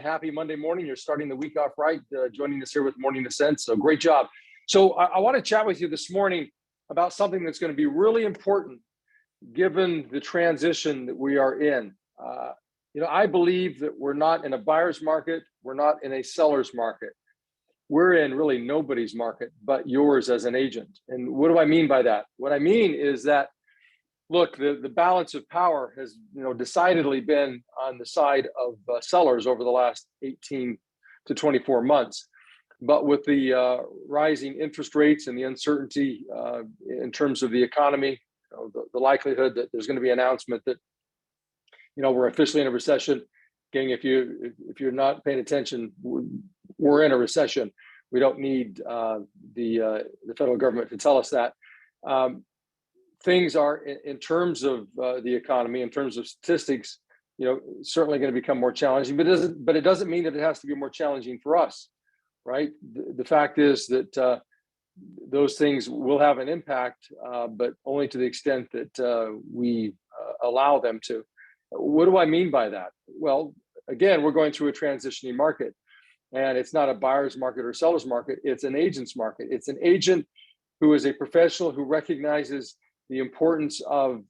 Happy Monday morning. You're starting the week off right, joining us here with Morning Ascent. So great job. So I want to chat with you this morning about something that's going to be really important given the transition that we are in. I believe that we're not in a buyer's market. We're not in a seller's market. We're in really nobody's market but yours as an agent. And what do I mean by that? What I mean is that, look, the balance of power has decidedly been on the side of sellers over the last 18 to 24 months. But with the rising interest rates and the uncertainty in terms of the economy, the likelihood that there's going to be an announcement that we're officially in a recession. Gang, if you're not paying attention, we're in a recession. We don't need the federal government to tell us that. Things are, in terms of the economy, in terms of statistics, certainly going to become more challenging. But it doesn't mean that it has to be more challenging for us, right? The fact is that those things will have an impact, but only to the extent that we allow them to. What do I mean by that? Well, again, we're going through a transitioning market, and it's not a buyer's market or seller's market. It's an agent's market. It's an agent who is a professional who recognizes the importance of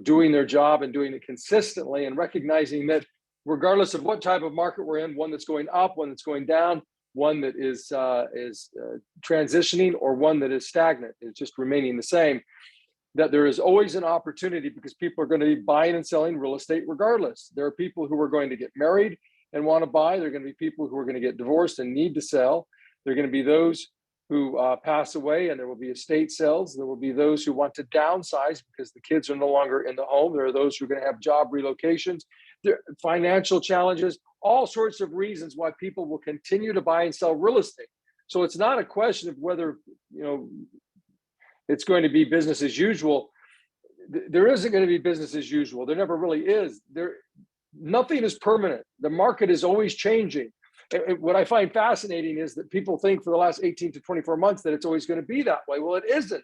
doing their job and doing it consistently, and recognizing that regardless of what type of market we're in, one that's going up, one that's going down, one that is transitioning, or one that is stagnant, is just remaining the same, that there is always an opportunity because people are going to be buying and selling real estate regardless. There are people who are going to get married and want to buy. There are going to be people who are going to get divorced and need to sell. There are going to be those who pass away, and there will be estate sales. There will be those who want to downsize because the kids are no longer in the home. There are those who are going to have job relocations, financial challenges, all sorts of reasons why people will continue to buy and sell real estate. So it's not a question of whether it's going to be business as usual. There isn't going to be business as usual. There never really is. Nothing is permanent. The market is always changing. What I find fascinating is that people think for the last 18 to 24 months that it's always going to be that way. Well, it isn't.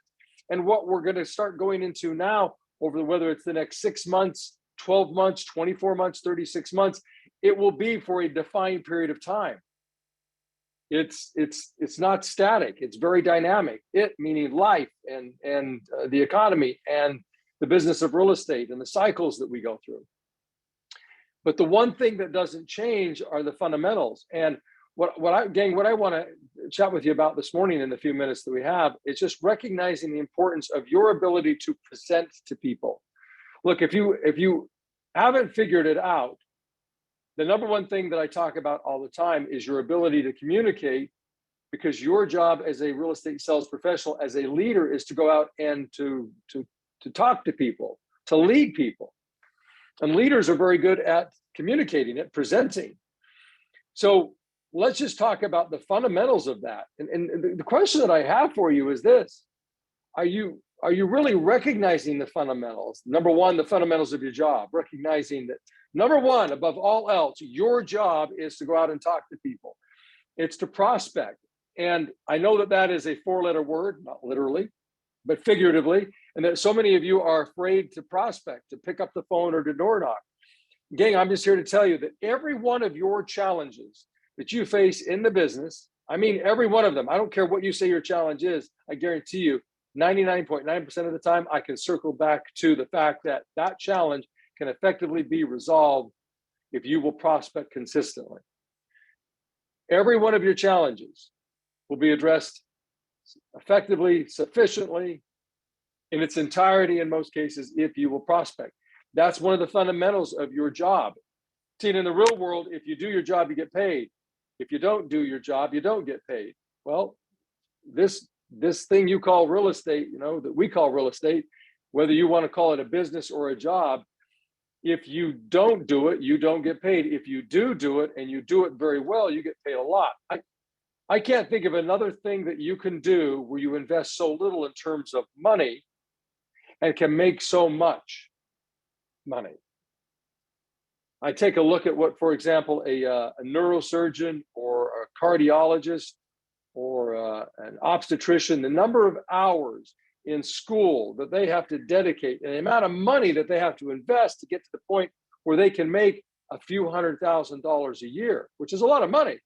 And what we're going to start going into now, over whether it's the next 6 months, 12 months, 24 months, 36 months, it will be for a defined period of time. It's not static. It's very dynamic. It meaning life and the economy and the business of real estate and the cycles that we go through. But the one thing that doesn't change are the fundamentals. And what I want to chat with you about this morning in the few minutes that we have is just recognizing the importance of your ability to present to people. Look, if you haven't figured it out, the number one thing that I talk about all the time is your ability to communicate, because your job as a real estate sales professional, as a leader, is to go out and to talk to people, to lead people. And leaders are very good at communicating it, presenting. So let's just talk about the fundamentals of that. And the question that I have for you is this: Are you really recognizing the fundamentals? Number one, the fundamentals of your job, recognizing that, number one, above all else, your job is to go out and talk to people. It's to prospect. And I know that that is a four-letter word, not literally, but figuratively, and that so many of you are afraid to prospect, to pick up the phone or to door knock. Gang, I'm just here to tell you that every one of your challenges that you face in the business, I mean, every one of them, I don't care what you say your challenge is, I guarantee you 99.9% of the time, I can circle back to the fact that that challenge can effectively be resolved if you will prospect consistently. Every one of your challenges will be addressed effectively, sufficiently, in its entirety in most cases, if you will prospect. That's one of the fundamentals of your job. See, in the real world, if you do your job, you get paid. If you don't do your job, you don't get paid. Well, this thing you call real estate, that we call real estate, whether you want to call it a business or a job, if you don't do it, you don't get paid. If you do it and you do it very well, you get paid a lot. I can't think of another thing that you can do where you invest so little in terms of money and can make so much money. I take a look at what, for example, a neurosurgeon or a cardiologist or an obstetrician, the number of hours in school that they have to dedicate and the amount of money that they have to invest to get to the point where they can make a few $100,000 a year, which is a lot of money.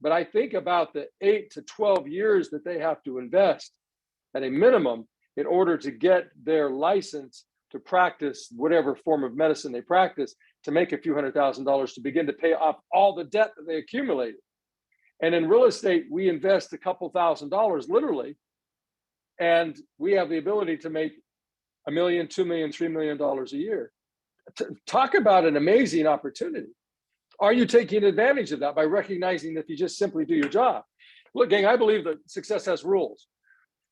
But I think about the 8 to 12 years that they have to invest at a minimum in order to get their license to practice whatever form of medicine they practice, to make a few $100,000 to begin to pay off all the debt that they accumulated. And in real estate, we invest a couple $1,000s literally, and we have the ability to make $1 million, $2 million, $3 million a year. Talk about an amazing opportunity. Are you taking advantage of that by recognizing that if you just simply do your job? Look, gang, I believe that success has rules.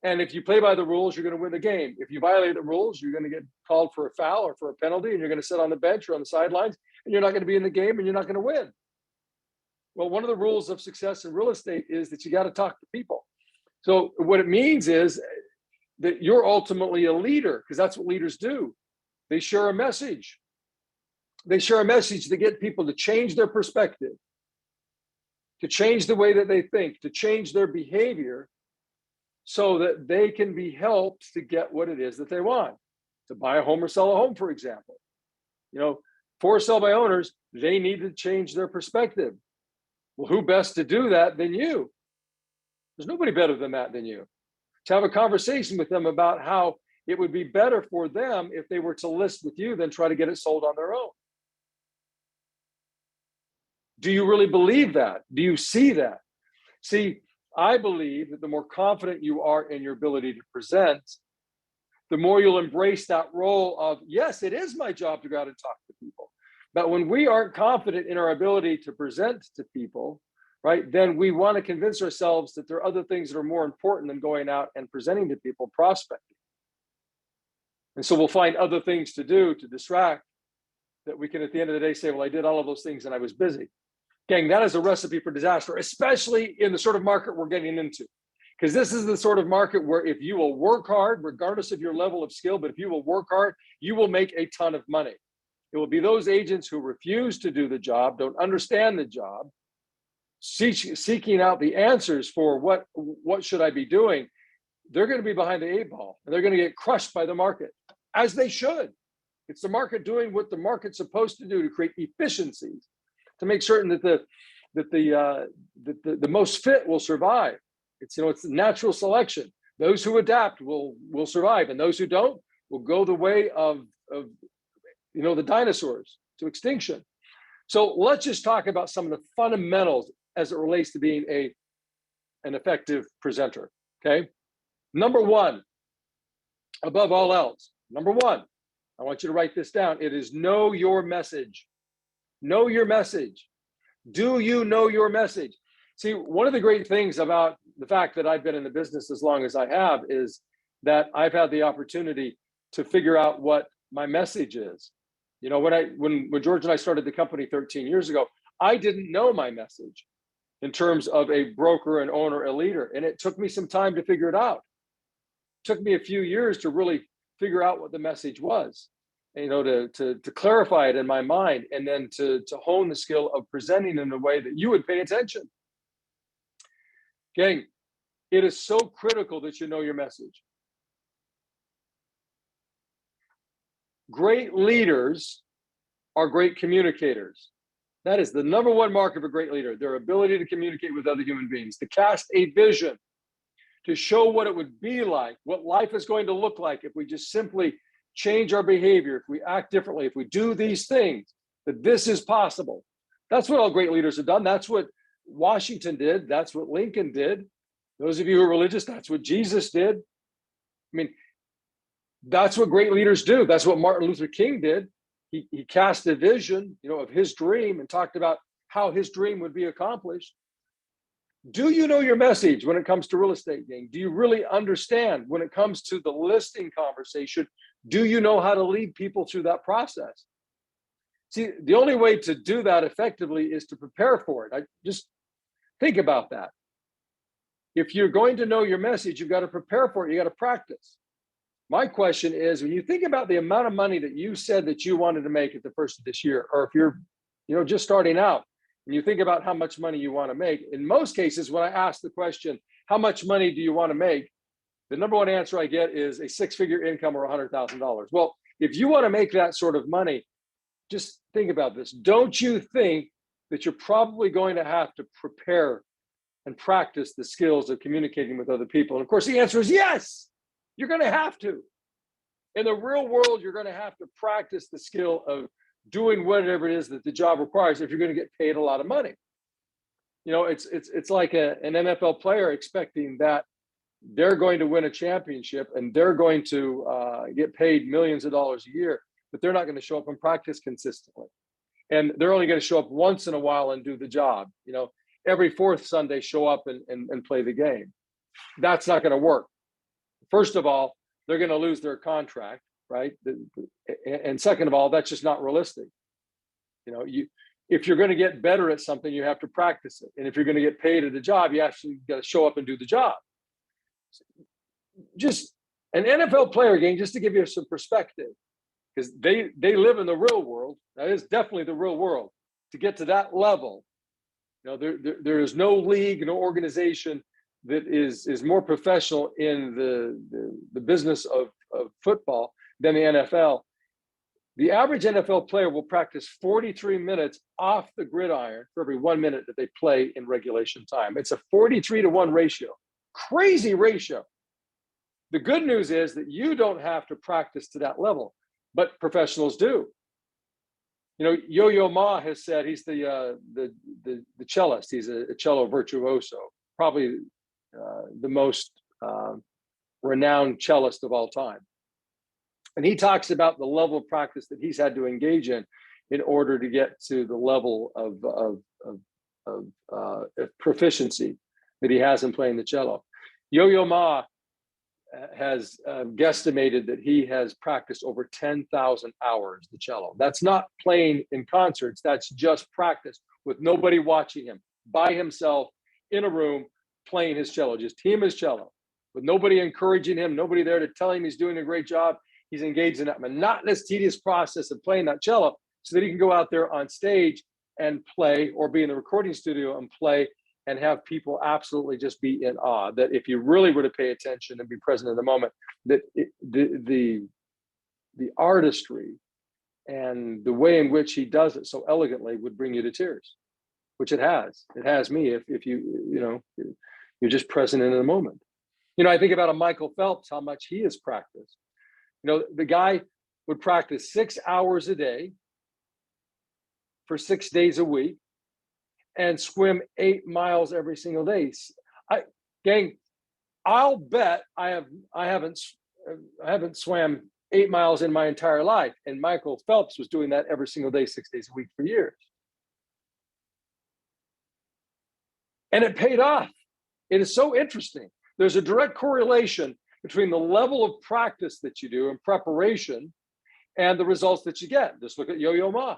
And if you play by the rules, you're going to win the game. If you violate the rules, you're going to get called for a foul or for a penalty, and you're going to sit on the bench or on the sidelines, and you're not going to be in the game, and you're not going to win. Well, one of the rules of success in real estate is that you got to talk to people. So what it means is that you're ultimately a leader, because that's what leaders do. They share a message. They share a message to get people to change their perspective, to change the way that they think, to change their behavior, so that they can be helped to get what it is that they want, to buy a home or sell a home, for example. You know, for sell by owners, they need to change their perspective. Well, who best to do that than you? There's nobody better than that than you. To have a conversation with them about how it would be better for them if they were to list with you than try to get it sold on their own. Do you really believe that? Do you see that? See, I believe that the more confident you are in your ability to present, the more you'll embrace that role of, yes, it is my job to go out and talk to people. But when we aren't confident in our ability to present to people, right, then we want to convince ourselves that there are other things that are more important than going out and presenting to people, prospecting. And so we'll find other things to do to distract, that we can at the end of the day say, well, I did all of those things and I was busy. Gang, that is a recipe for disaster, especially in the sort of market we're getting into. Because this is the sort of market where if you will work hard, regardless of your level of skill, but if you will work hard, you will make a ton of money. It will be those agents who refuse to do the job, don't understand the job, seeking out the answers for what should I be doing. They're going to be behind the 8 ball, and they're going to get crushed by the market, as they should. It's the market doing what the market's supposed to do to create efficiencies, to make certain that the most fit will survive. It's natural selection. Those who adapt will survive, and those who don't will go the way of the dinosaurs to extinction. So let's just talk about some of the fundamentals as it relates to being an effective presenter. Okay, number one, above all else, number one, I want you to write this down. It is know your message. Know your message. Do you know your message? See, one of the great things about the fact that I've been in the business as long as I have is that I've had the opportunity to figure out what my message is. You know, when George and I started the company 13 years ago, I didn't know my message in terms of a broker, an owner, a leader. And it took me some time to figure it out. It took me a few years to really figure out what the message was, to clarify it in my mind, and then to hone the skill of presenting in a way that you would pay attention. Gang, it is so critical that you know your message. Great leaders are great communicators. That is the number one mark of a great leader, their ability to communicate with other human beings, to cast a vision, to show what it would be like, what life is going to look like if we just simply change our behavior, if we act differently, if we do these things, that this is possible. That's what all great leaders have done. That's what Washington did. That's what Lincoln did. Those of you who are religious, that's what Jesus did. I mean, that's what great leaders do. That's what Martin Luther King did. He cast a vision, of his dream and talked about how his dream would be accomplished. Do you know your message when it comes to real estate, gang? Do you really understand when it comes to the listing conversation? Do you know how to lead people through that process? See, the only way to do that effectively is to prepare for it. Just think about that. If you're going to know your message, you've got to prepare for it. You got to practice. My question is, when you think about the amount of money that you said that you wanted to make at the first of this year, or if you're, just starting out, and you think about how much money you want to make, in most cases, when I ask the question, how much money do you want to make? The number one answer I get is a 6-figure income or $100,000. Well, if you want to make that sort of money, just think about this. Don't you think that you're probably going to have to prepare and practice the skills of communicating with other people? And of course, the answer is yes, you're going to have to. In the real world, you're going to have to practice the skill of doing whatever it is that the job requires if you're going to get paid a lot of money. You know, it's like an NFL player expecting that they're going to win a championship and they're going to get paid millions of dollars a year, but they're not going to show up and practice consistently. And they're only going to show up once in a while and do the job. You know, every fourth Sunday, show up and play the game. That's not going to work. First of all, they're going to lose their contract, right? And second of all, that's just not realistic. You know, if you're going to get better at something, you have to practice it. And if you're going to get paid at a job, you actually got to show up and do the job. Just an NFL player, game, just to give you some perspective, because they live in the real world. That is definitely the real world. To get to that level, you know, there is no league, no organization that is more professional in the business of football than the NFL. The average NFL player will practice 43 minutes off the gridiron for every 1 minute that they play in regulation time. It's a 43-to-1 ratio. Crazy ratio. The good news is that you don't have to practice to that level, but professionals do. You know, Yo-Yo Ma has said, he's the cellist. He's a cello virtuoso, probably the most renowned cellist of all time. And he talks about the level of practice that he's had to engage in order to get to the level of proficiency that he has in playing the cello. Yo-Yo Ma has guesstimated that he has practiced over 10,000 hours the cello. That's not playing in concerts. That's just practice with nobody watching him, by himself in a room playing his cello, just him his cello, with nobody encouraging him, nobody there to tell him he's doing a great job. He's engaged in that monotonous, tedious process of playing that cello so that he can go out there on stage and play, or be in the recording studio and play, and have people absolutely just be in awe. That if you really were to pay attention and be present in the moment, that the artistry and the way in which he does it so elegantly would bring you to tears, which it has. It has me if you're just present in the moment. You know, I think about a Michael Phelps, how much he has practiced. You know, the guy would practice 6 hours a day for 6 days a week and swim 8 miles every single day. Gang, I'll bet I haven't swam 8 miles in my entire life. And Michael Phelps was doing that every single day, 6 days a week for years. And it paid off. It is so interesting. There's a direct correlation between the level of practice that you do and preparation and the results that you get. Just look at Yo-Yo Ma,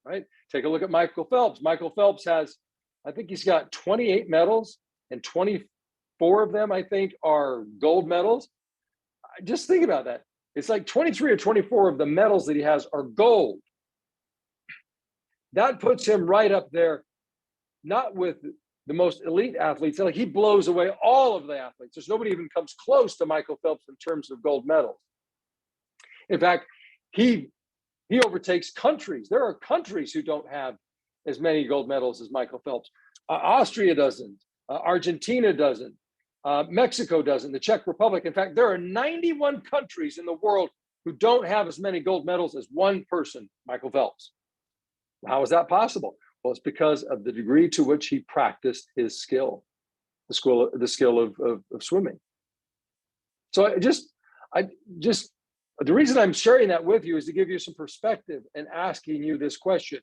right? Take a look at Michael Phelps. Michael Phelps has, I think he's got 28 medals, and 24 of them, I think, are gold medals. Just think about that. It's like 23 or 24 of the medals that he has are gold. That puts him right up there, not with the most elite athletes. Like, he blows away all of the athletes. There's nobody even comes close to Michael Phelps in terms of gold medals. In fact, he overtakes countries. There are countries who don't have as many gold medals as Michael Phelps. Austria doesn't. Argentina doesn't. Mexico doesn't. The Czech Republic. In fact, there are 91 countries in the world who don't have as many gold medals as one person, Michael Phelps. How is that possible? Well, it's because of the degree to which he practiced his skill, the skill of swimming. So the reason I'm sharing that with you is to give you some perspective and asking you this question: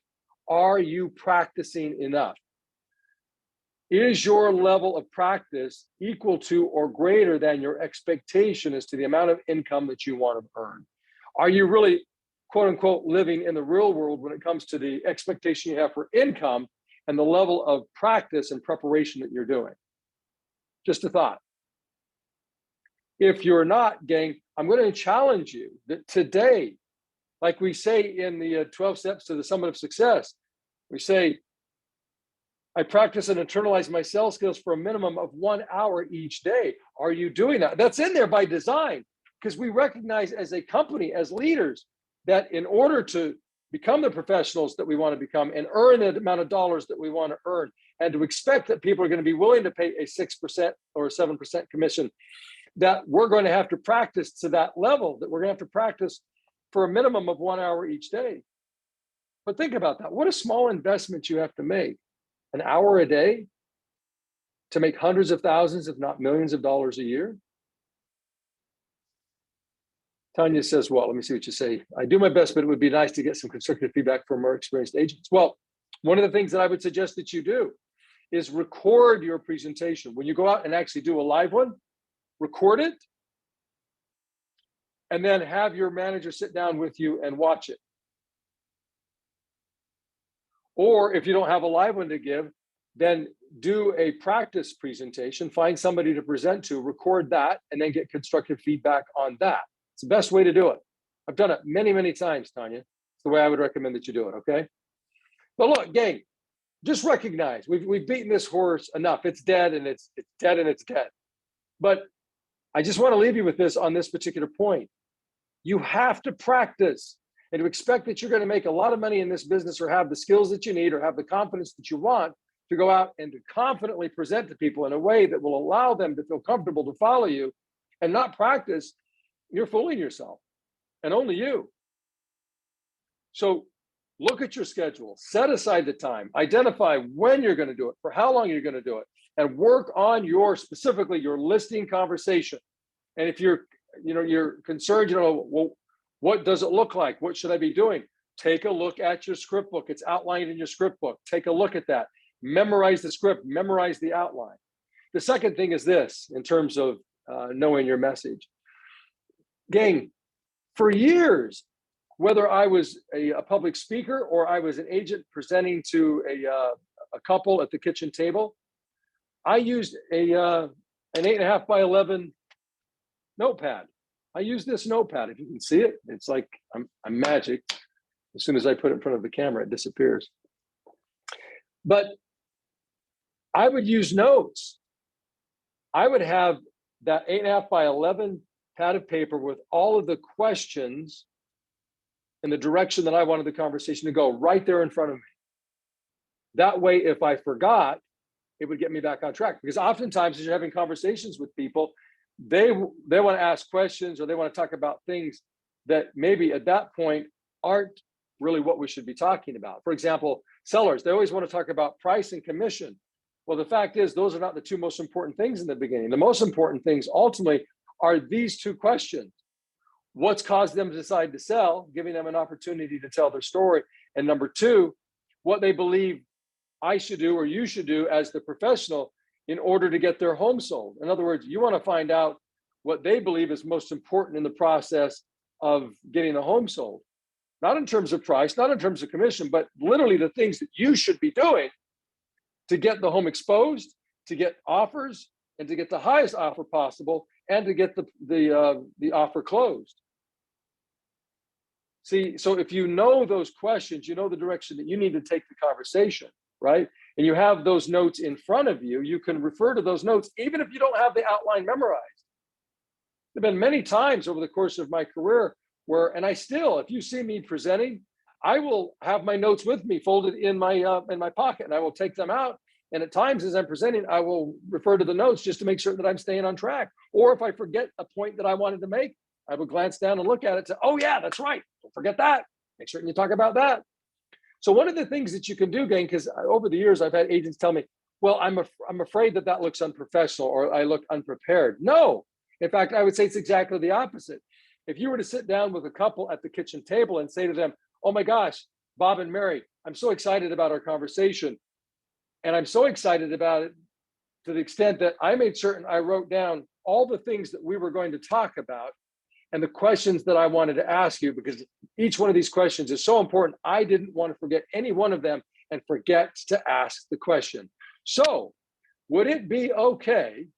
are you practicing enough? Is your level of practice equal to or greater than your expectation as to the amount of income that you want to earn? Are you really, quote unquote, living in the real world when it comes to the expectation you have for income and the level of practice and preparation that you're doing? Just a thought. If you're not, gang, I'm going to challenge you that today, like we say in the 12 steps to the summit of success, we say, I practice and internalize my sales skills for a minimum of 1 hour each day. Are you doing that? That's in there by design, because we recognize as a company, as leaders, that in order to become the professionals that we want to become and earn the amount of dollars that we want to earn, and to expect that people are going to be willing to pay a 6% or a 7% commission, that we're going to have to practice to that level, that we're going to have to practice for a minimum of 1 hour each day. But think about that. What a small investment you have to make. An hour a day to make hundreds of thousands, if not millions of dollars a year. Tanya says, well, let me see what you say. I do my best, but it would be nice to get some constructive feedback from more experienced agents. Well, one of the things that I would suggest that you do is record your presentation. When you go out and actually do a live one, record it, and then have your manager sit down with you and watch it. Or if you don't have a live one to give, then do a practice presentation, find somebody to present to, record that, and then get constructive feedback on that. It's the best way to do it. I've done it many, many times, Tanya. It's the way I would recommend that you do it, okay? But look, gang, just recognize, we've beaten this horse enough. It's dead and it's dead and it's dead. But I just want to leave you with this on this particular point. You have to practice, and to expect that you're going to make a lot of money in this business or have the skills that you need or have the confidence that you want to go out and to confidently present to people in a way that will allow them to feel comfortable to follow you and not practice, you're fooling yourself, and only you. So look at your schedule, set aside the time, identify when you're going to do it, for how long you're going to do it, and work on specifically your listing conversation. And if you're concerned, well, what does it look like? What should I be doing? Take a look at your script book. It's outlined in your script book. Take a look at that. Memorize the script, memorize the outline. The second thing is this, in terms of knowing your message. Gang, for years, whether I was a public speaker or I was an agent presenting to a couple at the kitchen table, I used an 8.5 by 11 notepad. I use this notepad. If you can see it, it's like I'm magic. As soon as I put it in front of the camera, it disappears. But I would use notes. I would have that 8.5 by 11 pad of paper with all of the questions in the direction that I wanted the conversation to go right there in front of me. That way, if I forgot, it would get me back on track. Because oftentimes, as you're having conversations with people, they want to ask questions or they want to talk about things that maybe at that point aren't really what we should be talking about. For example, sellers, they always want to talk about price and commission. Well, the fact is, those are not the two most important things in the beginning. The most important things ultimately are these two questions. What's caused them to decide to sell, giving them an opportunity to tell their story. And number two, what they believe I should do or you should do as the professional in order to get their home sold. In other words, you want to find out what they believe is most important in the process of getting the home sold. Not in terms of price, not in terms of commission, but literally the things that you should be doing to get the home exposed, to get offers, and to get the highest offer possible, and to get the offer closed. See, so if you know those questions, you know the direction that you need to take the conversation, right? And you have those notes in front of you, you can refer to those notes, even if you don't have the outline memorized. There have been many times over the course of my career where, and I still, if you see me presenting, I will have my notes with me folded in my pocket, and I will take them out. And at times as I'm presenting, I will refer to the notes just to make sure that I'm staying on track. Or if I forget a point that I wanted to make, I will glance down and look at it and say, oh yeah, that's right. Don't forget that. Make sure you talk about that. So one of the things that you can do, gang, because over the years, I've had agents tell me, well, I'm afraid that looks unprofessional or I look unprepared. No, in fact, I would say it's exactly the opposite. If you were to sit down with a couple at the kitchen table and say to them, oh my gosh, Bob and Mary, I'm so excited about our conversation. And I'm so excited about it to the extent that I made certain I wrote down all the things that we were going to talk about and the questions that I wanted to ask you, because each one of these questions is so important. I didn't want to forget any one of them and forget to ask the question. So would it be okay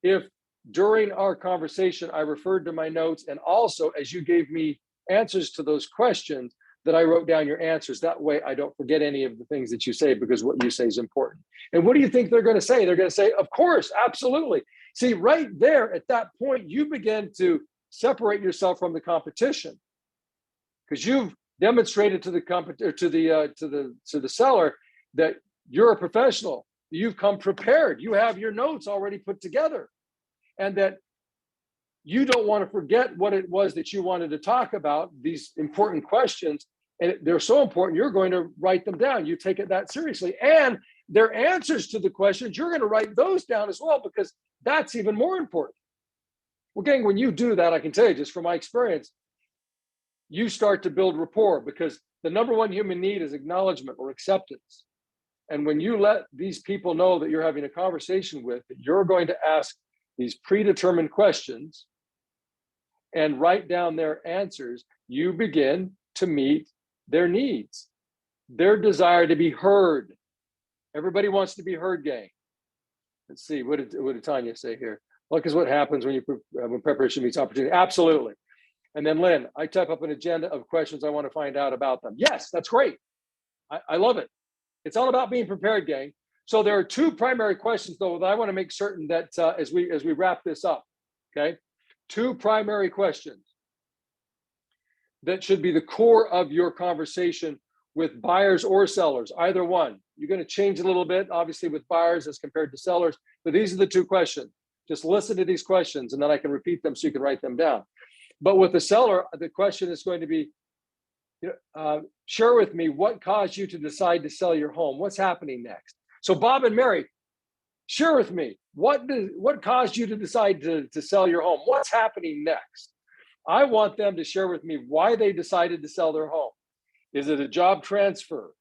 if during our conversation, I referred to my notes, and also as you gave me answers to those questions, that I wrote down your answers? That way I don't forget any of the things that you say, because what you say is important. And what do you think they're going to say? They're going to say, of course, absolutely. See, right there at that point, you begin to separate yourself from the competition, because you've demonstrated to the company, to the seller, that you're a professional. You've come prepared. You have your notes already put together, and that you don't want to forget what it was that you wanted to talk about, these important questions, and they're so important, you're going to write them down. You take it that seriously. And their answers to the questions, you're going to write those down as well, because that's even more important. Well, gang, when you do that, I can tell you just from my experience, you start to build rapport, because the number one human need is acknowledgement or acceptance. And when you let these people know that you're having a conversation with, that you're going to ask these predetermined questions and write down their answers, you begin to meet their needs, their desire to be heard. Everybody wants to be heard, gang. Let's see, what did Tanya say here? Luck is what happens when preparation meets opportunity. Absolutely. And then Lynn, I type up an agenda of questions I want to find out about them. Yes, that's great. I love it. It's all about being prepared, gang. So there are two primary questions, though, that I want to make certain that as we wrap this up, okay? Two primary questions that should be the core of your conversation with buyers or sellers, either one. You're going to change a little bit, obviously, with buyers as compared to sellers, but these are the two questions. Just listen to these questions, and then I can repeat them so you can write them down. But with the seller, the question is going to be, share with me what caused you to decide to sell your home. What's happening next? So Bob and Mary, share with me, what caused you to decide to sell your home? What's happening next? I want them to share with me why they decided to sell their home. Is it a job transfer?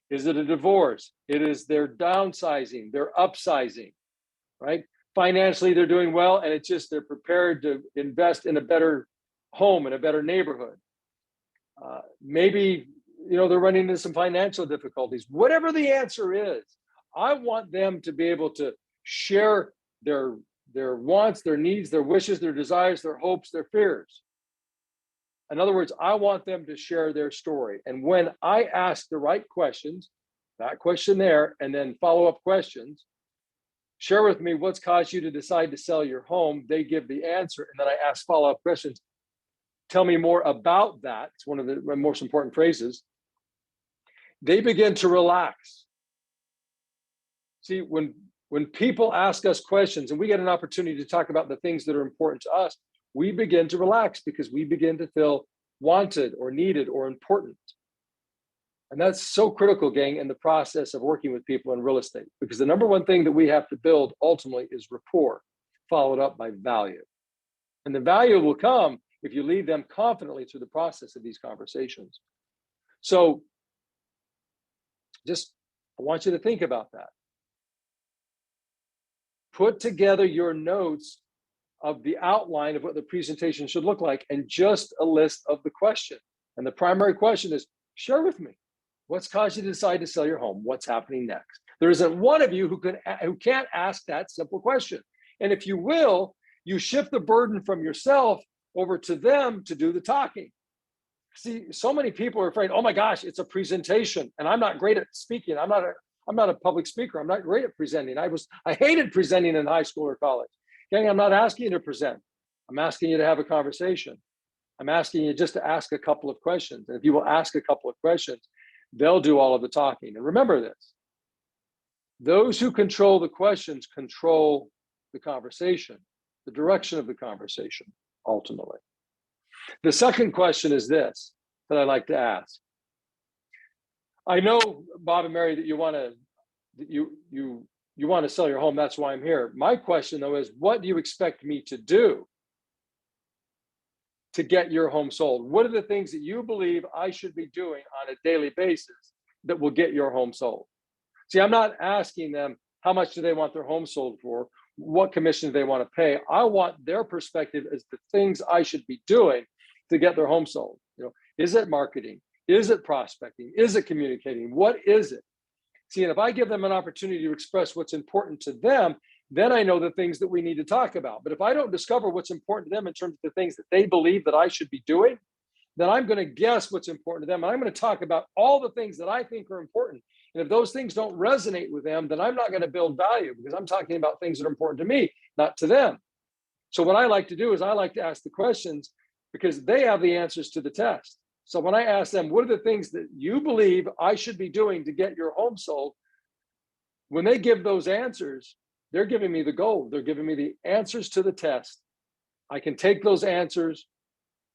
Is it a divorce? It is their downsizing, their upsizing, right? Financially, they're doing well, and it's just they're prepared to invest in a better home, in a better neighborhood. Maybe they're running into some financial difficulties. Whatever the answer is, I want them to be able to share their wants, their needs, their wishes, their desires, their hopes, their fears. In other words, I want them to share their story. And when I ask the right questions, that question there, and then follow-up questions, share with me what's caused you to decide to sell your home. They give the answer, and then I ask follow-up questions. Tell me more about that. It's one of the most important phrases. They begin to relax. See, when people ask us questions and we get an opportunity to talk about the things that are important to us, we begin to relax because we begin to feel wanted or needed or important. And that's so critical, gang, in the process of working with people in real estate, because the number one thing that we have to build ultimately is rapport, followed up by value. And the value will come if you lead them confidently through the process of these conversations. So I want you to think about that. Put together your notes of the outline of what the presentation should look like and just a list of the question. And the primary question is, share with me, what's caused you to decide to sell your home? What's happening next? There isn't one of you who can't ask that simple question. And if you will, you shift the burden from yourself over to them to do the talking. See, so many people are afraid, oh my gosh, it's a presentation and I'm not great at speaking. I'm not a public speaker. I'm not great at presenting. I hated presenting in high school or college. Gang, I'm not asking you to present. I'm asking you to have a conversation. I'm asking you just to ask a couple of questions. And if you will ask a couple of questions, they'll do all of the talking. And remember this, those who control the questions control the conversation, the direction of the conversation, ultimately. The second question is this that I like to ask. I know, Bob and Mary, that you want to sell your home. That's why I'm here. My question, though, is what do you expect me to do to get your home sold? What are the things that you believe I should be doing on a daily basis that will get your home sold? See, I'm not asking them how much do they want their home sold for, what commission do they want to pay. I want their perspective as the things I should be doing to get their home sold. Is it marketing? Is it prospecting? Is it communicating? What is it? See, and if I give them an opportunity to express what's important to them, then I know the things that we need to talk about. But if I don't discover what's important to them in terms of the things that they believe that I should be doing, then I'm going to guess what's important to them. And I'm going to talk about all the things that I think are important. And if those things don't resonate with them, then I'm not going to build value because I'm talking about things that are important to me, not to them. So what I like to do is I like to ask the questions because they have the answers to the test. So when I ask them, what are the things that you believe I should be doing to get your home sold? When they give those answers, they're giving me the gold. They're giving me the answers to the test. I can take those answers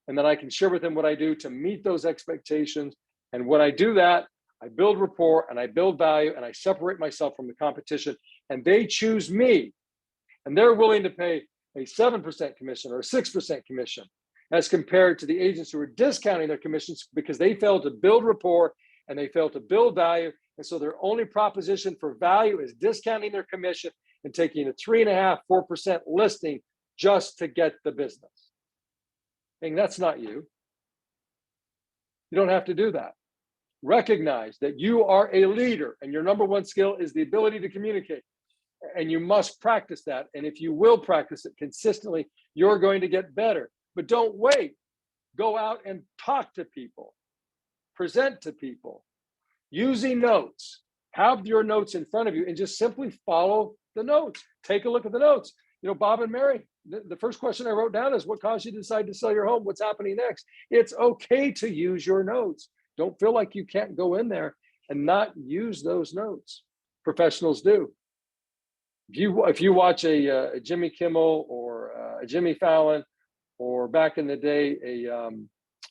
and then I can share with them what I do to meet those expectations. And when I do that, I build rapport and I build value and I separate myself from the competition, and they choose me. And they're willing to pay a 7% commission or a 6% commission as compared to the agents who are discounting their commissions because they failed to build rapport and they failed to build value. And so their only proposition for value is discounting their commission and taking a 3.5%, 4% listing just to get the business. And that's not you. You don't have to do that. Recognize that you are a leader and your number one skill is the ability to communicate. And you must practice that. And if you will practice it consistently, you're going to get better. But don't wait. Go out and talk to people, present to people, using notes. Have your notes in front of you and just simply follow the notes. Take a look at the notes. You know, Bob and Mary, the first question I wrote down is, what caused you to decide to sell your home? What's happening next? It's okay to use your notes. Don't feel like you can't go in there and not use those notes. Professionals do. If you watch a Jimmy Kimmel or a Jimmy Fallon, or back in the day,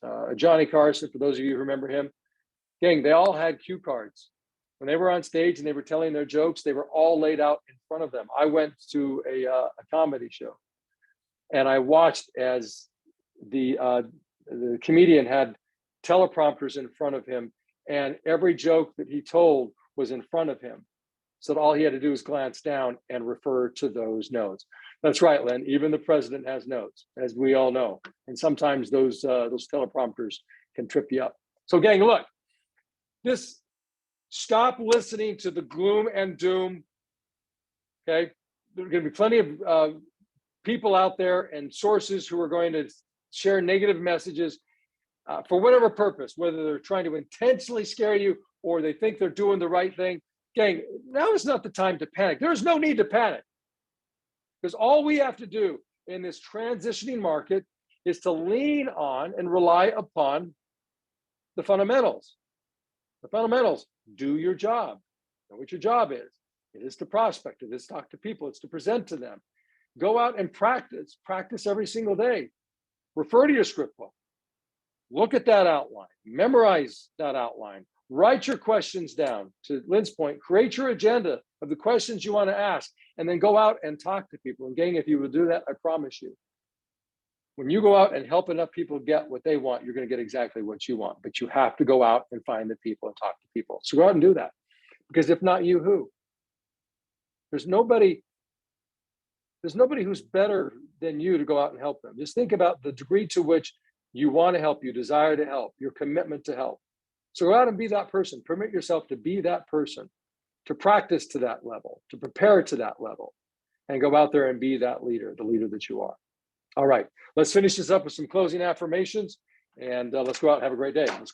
a Johnny Carson, for those of you who remember him, gang, they all had cue cards. When they were on stage and they were telling their jokes, they were all laid out in front of them. I went to a comedy show and I watched as the comedian had teleprompters in front of him, and every joke that he told was in front of him. So that all he had to do was glance down and refer to those notes. That's right, Len. Even the president has notes, as we all know. And sometimes those teleprompters can trip you up. So gang, look, stop listening to the gloom and doom, okay? There are gonna be plenty of people out there and sources who are going to share negative messages for whatever purpose, whether they're trying to intentionally scare you or they think they're doing the right thing. Gang, now is not the time to panic. There's no need to panic. Because all we have to do in this transitioning market is to lean on and rely upon the fundamentals. The fundamentals: do your job. Know what your job is. It is to prospect. It is to talk to people. It's to present to them. Go out and practice. Practice every single day. Refer to your script book. Look at that outline. Memorize that outline. Write your questions down. To Lynn's point, create your agenda of the questions you want to ask, and then go out and talk to people. And gang, if you will do that, I promise you, when you go out and help enough people get what they want, you're going to get exactly what you want. But you have to go out and find the people and talk to people. So go out and do that. Because if not you, who? There's nobody who's better than you to go out and help them. Just think about the degree to which you want to help, you desire to help, your commitment to help. So go out and be that person. Permit yourself to be that person, to practice to that level, to prepare to that level, and go out there and be that leader, the leader that you are. All right, let's finish this up with some closing affirmations, and let's go out and have a great day. Let's go out.